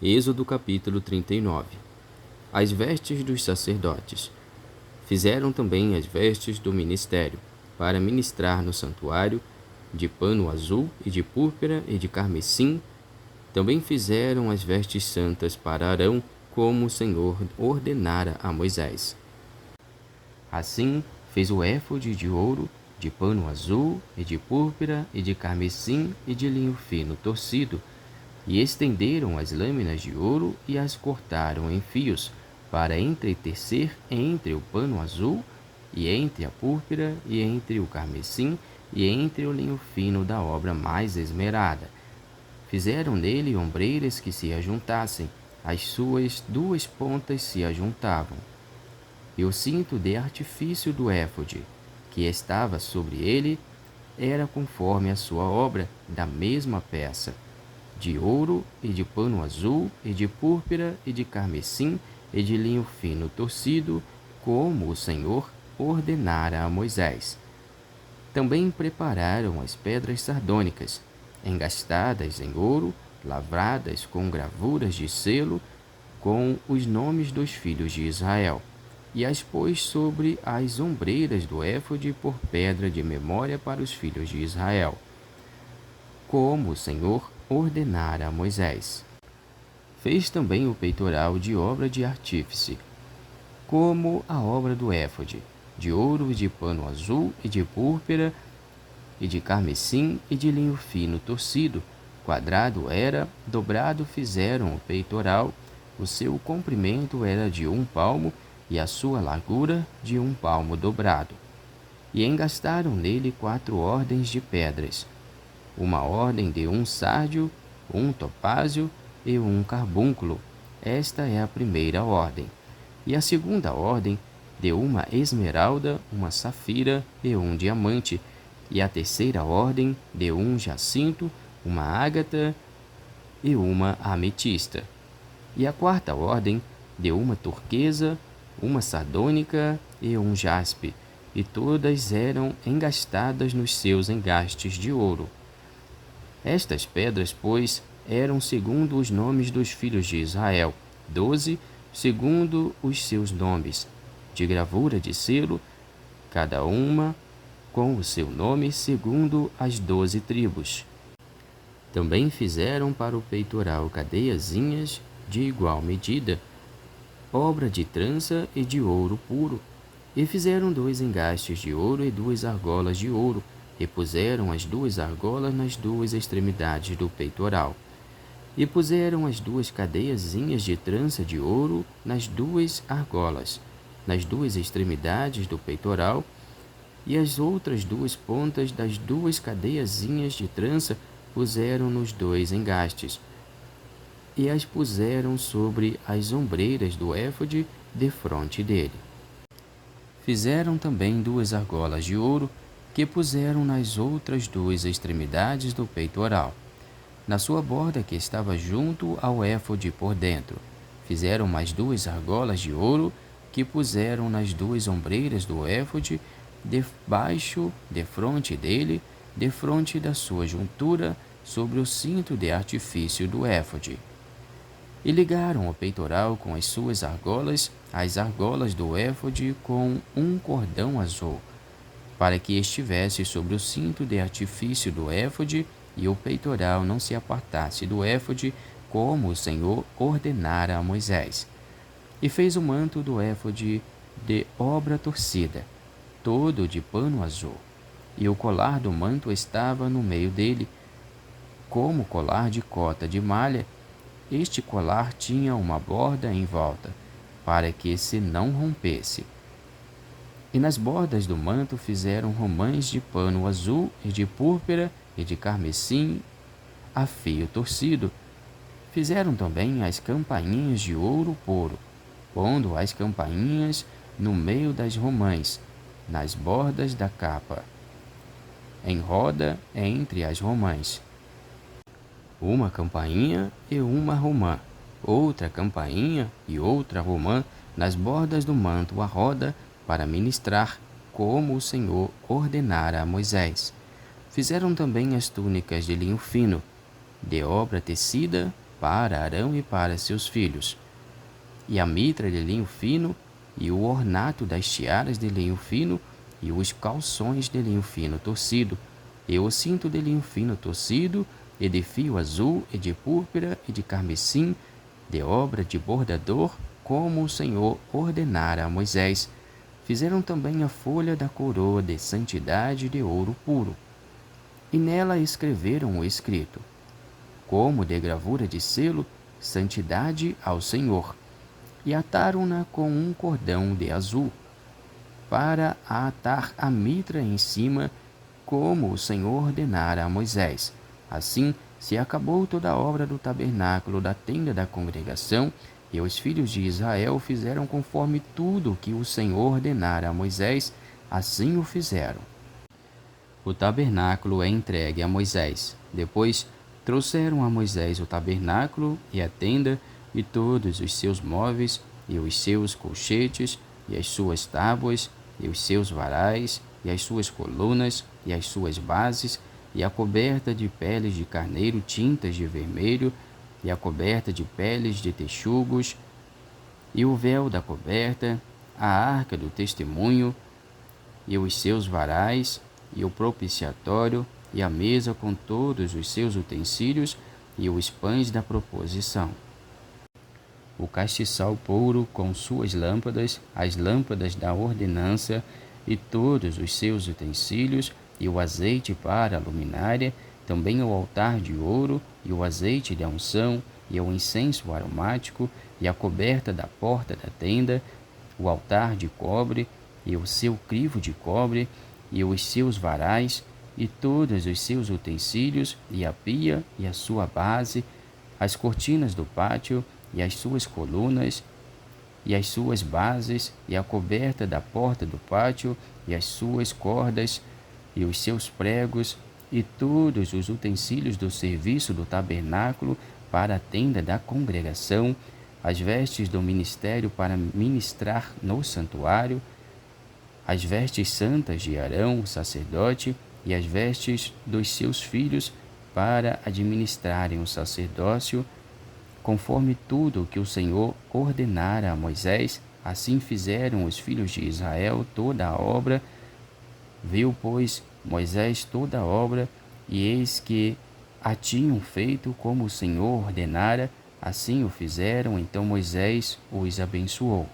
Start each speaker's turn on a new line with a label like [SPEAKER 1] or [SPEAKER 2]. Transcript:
[SPEAKER 1] Êxodo capítulo 39. As vestes dos sacerdotes. Fizeram também as vestes do ministério, para ministrar no santuário, de pano azul e de púrpura e de carmesim. Também fizeram as vestes santas para Arão, como o Senhor ordenara a Moisés. Assim fez o éfode de ouro, de pano azul e de púrpura e de carmesim e de linho fino torcido, e estenderam as lâminas de ouro e as cortaram em fios, para entretecer entre o pano azul e entre a púrpura e entre o carmesim e entre o linho fino da obra mais esmerada. Fizeram nele ombreiras que se ajuntassem, as suas duas pontas se ajuntavam. E o cinto de artifício do éfode, que estava sobre ele, era conforme a sua obra, da mesma peça, de ouro e de pano azul e de púrpura e de carmesim e de linho fino torcido, como o Senhor ordenara a Moisés. Também prepararam as pedras sardônicas, engastadas em ouro, lavradas com gravuras de selo, com os nomes dos filhos de Israel, e as pôs sobre as ombreiras do éfode por pedra de memória para os filhos de Israel, como o Senhor ordenara a Moisés. Fez também o peitoral de obra de artífice, como a obra do éfode, de ouro e de pano azul e de púrpura e de carmesim e de linho fino torcido. Quadrado era, dobrado fizeram o peitoral, o seu comprimento era de 1 palmo e a sua largura de 1 palmo dobrado. E engastaram nele 4 ordens de pedras, uma ordem de 1 sárdio, 1 topázio e 1 carbúnculo. Esta é a primeira ordem. E a segunda ordem de 1 esmeralda, 1 safira e 1 diamante. E a terceira ordem de 1 jacinto, 1 ágata e 1 ametista. E a quarta ordem de 1 turquesa, 1 sardônica e 1 jaspe. E todas eram engastadas nos seus engastes de ouro. Estas pedras, pois, eram segundo os nomes dos filhos de Israel, 12, segundo os seus nomes, de gravura de selo, cada uma com o seu nome, segundo as 12 tribos. Também fizeram para o peitoral cadeiazinhas de igual medida, obra de trança e de ouro puro. E fizeram 2 engastes de ouro e 2 argolas de ouro, e puseram as 2 argolas nas 2 extremidades do peitoral. E puseram as 2 cadeiazinhas de trança de ouro nas 2 argolas, nas 2 extremidades do peitoral, e as outras 2 pontas das 2 cadeiazinhas de trança puseram nos 2 engastes, e as puseram sobre as ombreiras do éfode defronte dele. Fizeram também 2 argolas de ouro, que puseram nas outras 2 extremidades do peitoral, na sua borda que estava junto ao éfode por dentro. Fizeram mais 2 argolas de ouro, que puseram nas 2 ombreiras do éfode, debaixo, defronte dele, defronte da sua juntura, sobre o cinto de artifício do éfode. E ligaram o peitoral com as suas argolas, as argolas do éfode com 1 cordão azul, para que estivesse sobre o cinto de artifício do éfode, e o peitoral não se apartasse do éfode, como o Senhor ordenara a Moisés. E fez o manto do éfode de obra torcida, todo de pano azul, e o colar do manto estava no meio dele, como colar de cota de malha. Este colar tinha uma borda em volta, para que se não rompesse. E nas bordas do manto fizeram romãs de pano azul e de púrpura e de carmesim a fio torcido. Fizeram também as campainhas de ouro puro, pondo as campainhas no meio das romãs, nas bordas da capa, em roda entre as romãs. 1 campainha e 1 romã, outra campainha e outra romã nas bordas do manto à roda, para ministrar, como o Senhor ordenara a Moisés. Fizeram também as túnicas de linho fino, de obra tecida, para Arão e para seus filhos, e a mitra de linho fino, e o ornato das tiaras de linho fino, e os calções de linho fino torcido, e o cinto de linho fino torcido, e de fio azul, e de púrpura, e de carmesim, de obra de bordador, como o Senhor ordenara a Moisés. Fizeram também a folha da coroa de santidade de ouro puro, e nela escreveram o escrito, como de gravura de selo, santidade ao Senhor, e ataram-na com um cordão de azul, para a atar a mitra em cima, como o Senhor ordenara a Moisés. Assim se acabou toda a obra do tabernáculo da tenda da congregação, e os filhos de Israel fizeram conforme tudo o que o Senhor ordenara a Moisés, assim o fizeram. O tabernáculo é entregue a Moisés. Depois trouxeram a Moisés o tabernáculo e a tenda, e todos os seus móveis, e os seus colchetes, e as suas tábuas, e os seus varais, e as suas colunas, e as suas bases, e a coberta de peles de carneiro tintas de vermelho, e a coberta de peles de texugos, e o véu da coberta, a arca do testemunho, e os seus varais, e o propiciatório, e a mesa com todos os seus utensílios, e os pães da proposição. O castiçal puro com suas lâmpadas, as lâmpadas da ordenança, e todos os seus utensílios, e o azeite para a luminária, também o altar de ouro, e o azeite de unção, e o incenso aromático, e a coberta da porta da tenda, o altar de cobre, e o seu crivo de cobre, e os seus varais, e todos os seus utensílios, e a pia, e a sua base, as cortinas do pátio, e as suas colunas, e as suas bases, e a coberta da porta do pátio, e as suas cordas, e os seus pregos, e todos os utensílios do serviço do tabernáculo para a tenda da congregação, as vestes do ministério para ministrar no santuário, as vestes santas de Arão, o sacerdote, e as vestes dos seus filhos para administrarem o sacerdócio, conforme tudo o que o Senhor ordenara a Moisés. Assim fizeram os filhos de Israel toda a obra. Viu, pois, Moisés toda a obra, e eis que a tinham feito como o Senhor ordenara, assim o fizeram. Então Moisés os abençoou.